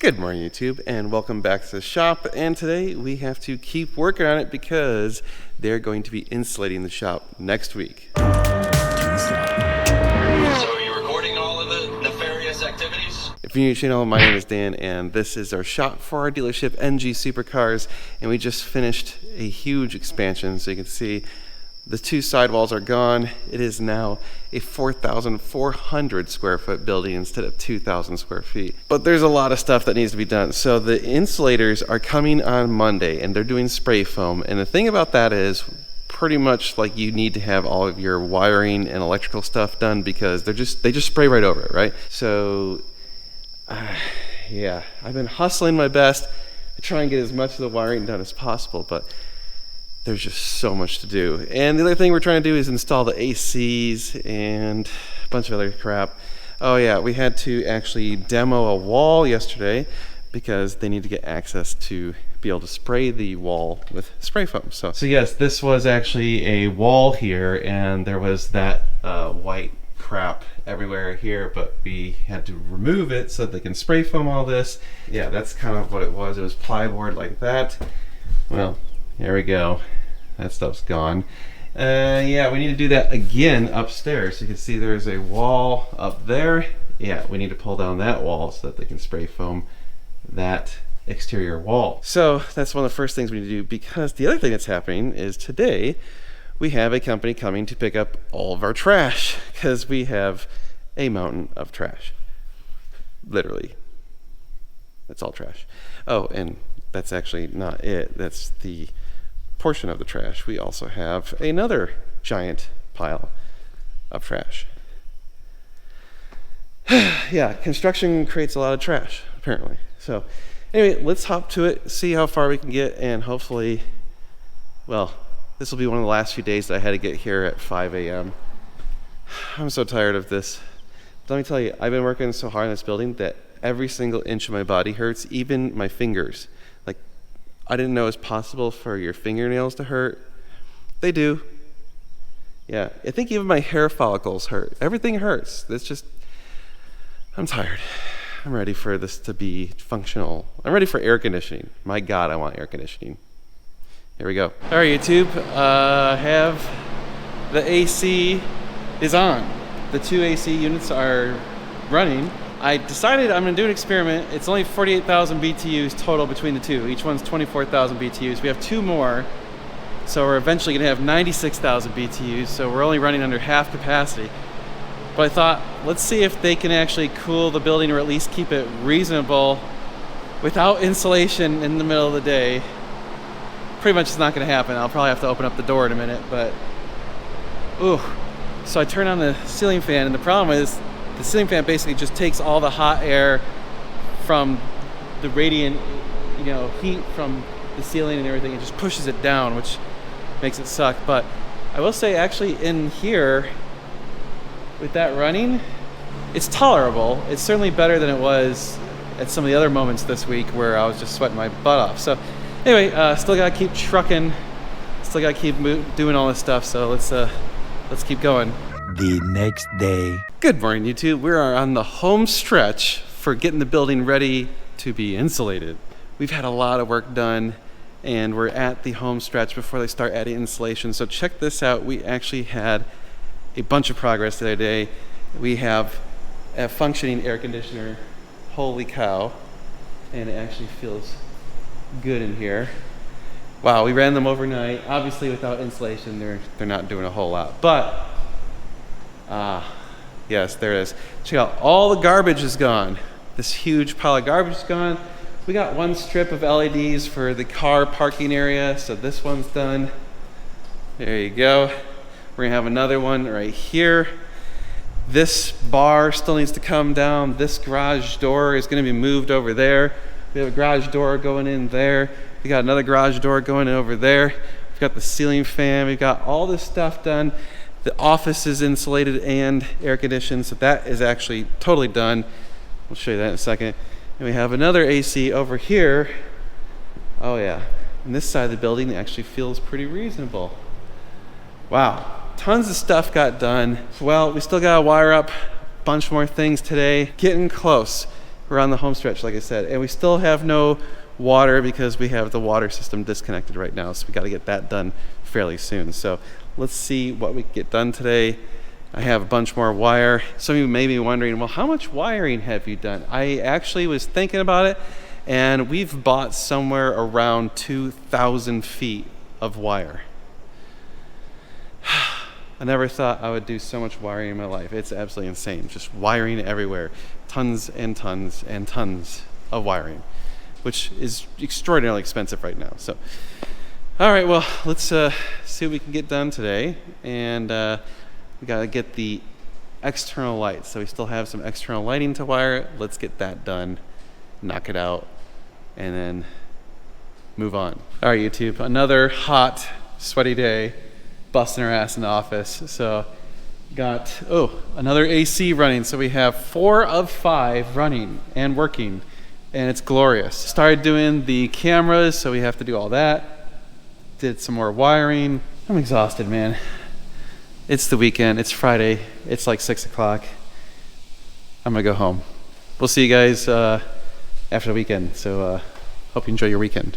Good morning, YouTube, and welcome back to the shop. And today we have to keep working on it because they're going to be insulating the shop next week. So are you recording all of the nefarious activities? If you're new to the channel, my name is Dan, and this is our shop for our dealership, NG Supercars. And we just finished a huge expansion, so you can see the two sidewalls are gone. It is now a 4,400 square foot building instead of 2,000 square feet. But there's a lot of stuff that needs to be done. So the insulators are coming on Monday and they're doing spray foam. And the thing about that is pretty much like you need to have all of your wiring and electrical stuff done because they just spray right over it, right? So yeah, I've been hustling my best to try and get as much of the wiring done as possible, but there's just so much to do. And the other thing we're trying to do is install the ACs and a bunch of other crap. Oh yeah, we had to actually demo a wall yesterday because they need to get access to be able to spray the wall with spray foam. So yes, this was actually a wall here, and there was that white crap everywhere here, but we had to remove it so that they can spray foam all this. Yeah, that's kind of what it was. It was plywood like that. Well, there we go. That stuff's gone. Yeah, we need to do that again upstairs. You can see there's a wall up there. Yeah, we need to pull down that wall so that they can spray foam that exterior wall. So that's one of the first things we need to do, because the other thing that's happening is today we have a company coming to pick up all of our trash because we have a mountain of trash. Literally. That's all trash. Oh, and that's actually not it. That's the portion of the trash. We also have another giant pile of trash. Yeah, construction creates a lot of trash, apparently. So anyway, let's hop to it, see how far we can get, and hopefully, well, this will be one of the last few days that I had to get here at 5 a.m. I'm so tired of this. But let me tell you, I've been working so hard in this building that every single inch of my body hurts, even my fingers. Like, I didn't know it was possible for your fingernails to hurt. They do. Yeah, I think even my hair follicles hurt. Everything hurts. It's just, I'm tired. I'm ready for this to be functional. I'm ready for air conditioning. My God, I want air conditioning. Here we go. All right, YouTube, the AC is on. The two AC units are running. I decided I'm gonna do an experiment. It's only 48,000 BTUs total between the two. Each one's 24,000 BTUs. We have two more, so we're eventually gonna have 96,000 BTUs, so we're only running under half capacity. But I thought, let's see if they can actually cool the building or at least keep it reasonable without insulation in the middle of the day. Pretty much it's not gonna happen. I'll probably have to open up the door in a minute, but, ooh. So I turn on the ceiling fan, and the problem is the ceiling fan basically just takes all the hot air from the radiant, heat from the ceiling and everything, and just pushes it down, which makes it suck. But I will say, actually, in here, with that running, it's tolerable. It's certainly better than it was at some of the other moments this week where I was just sweating my butt off. So anyway, still gotta keep trucking, still gotta keep doing all this stuff. So let's keep going. The next day. Good morning, YouTube. We are on the home stretch for getting the building ready to be insulated. We've had a lot of work done, and we're at the home stretch before they start adding insulation. So check this out. We actually had a bunch of progress the other day. We have a functioning air conditioner. Holy cow. And it actually feels good in here. Wow, we ran them overnight. Obviously without insulation, they're not doing a whole lot. But yes, there it is. Check out, all the garbage is gone. This huge pile of garbage is gone. We got one strip of LEDs for the car parking area, so this one's done. There you go. We're gonna have another one right here. This bar still needs to come down. This garage door is gonna be moved over there. We have a garage door going in there. We got another garage door going in over there. We've got the ceiling fan. We've got all this stuff done. The office is insulated and air conditioned, so that is actually totally done. We'll show you that in a second. And we have another AC over here. Oh yeah, and this side of the building actually feels pretty reasonable. Wow, tons of stuff got done. Well, we still gotta wire up a bunch more things today. Getting close. we're on the home stretch, like I said, and we still have no water because we have the water system disconnected right now, so we got to get that done fairly soon. So let's see what we can get done today. I have a bunch more wire. Some of you may be wondering, well, how much wiring have you done? I actually was thinking about it, and we've bought somewhere around 2,000 feet of wire. I never thought I would do so much wiring in my life. It's absolutely insane. Just wiring everywhere. Tons and tons and tons of wiring, which is extraordinarily expensive right now. So, all right, well, let's see what we can get done today. And we got to get the external lights. So we still have some external lighting to wire. Let's get that done, knock it out, and then move on. All right, YouTube, another hot, sweaty day. Busting our ass in the office. So got another AC running. So we have 4 of 5 running and working, and it's glorious. Started doing the cameras, so we have to do all that. Did some more wiring. I'm exhausted, man. It's the weekend. It's Friday. It's like 6 o'clock. I'm gonna go home. We'll see you guys after the weekend. So hope you enjoy your weekend.